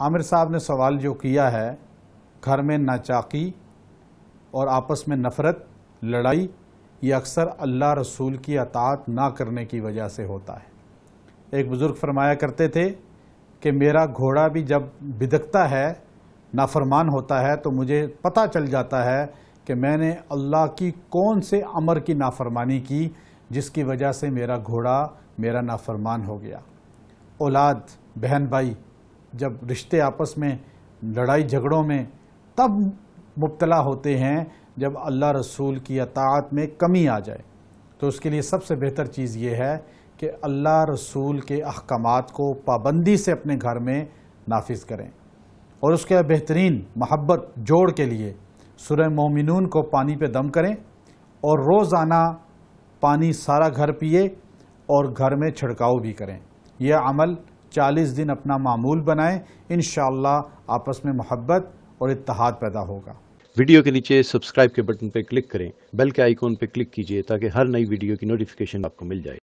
عامر صاحب نے سوال جو کیا ہے، گھر میں ناچاقی اور آپس میں نفرت، لڑائی، یہ اکثر اللہ رسول کی اطاعت نہ کرنے کی وجہ سے ہوتا ہے۔ ایک بزرگ فرمایا کرتے تھے کہ میرا گھوڑا بھی جب بدکتا ہے، نافرمان ہوتا ہے، تو مجھے پتہ چل جاتا ہے کہ میں نے اللہ کی کون سے امر کی نافرمانی کی جس کی وجہ سے میرا گھوڑا میرا نافرمان ہو گیا۔ اولاد، بہن بھائی جب رشتے آپس میں لڑائی جھگڑوں میں تب مبتلا ہوتے ہیں جب اللہ رسول کی اطاعت میں کمی آ جائے، تو اس کے لیے سب سے بہتر چیز یہ ہے کہ اللہ رسول کے احکامات کو پابندی سے اپنے گھر میں نافذ کریں، اور اس کے بہترین محبت جوڑ کے لیے سورہ مومنون کو پانی پہ دم کریں اور روزانہ پانی سارا گھر پیے اور گھر میں چھڑکاؤ بھی کریں۔ یہ عمل 40 دن اپنا معمول بنائیں، انشاءاللہ آپس میں محبت اور اتحاد پیدا ہوگا۔ ویڈیو کے نیچے سبسکرائب کے بٹن پہ کلک کریں، بیل کے آئیکن پہ کلک کیجئے تاکہ ہر نئی ویڈیو کی نوٹیفیکیشن آپ کو مل جائے۔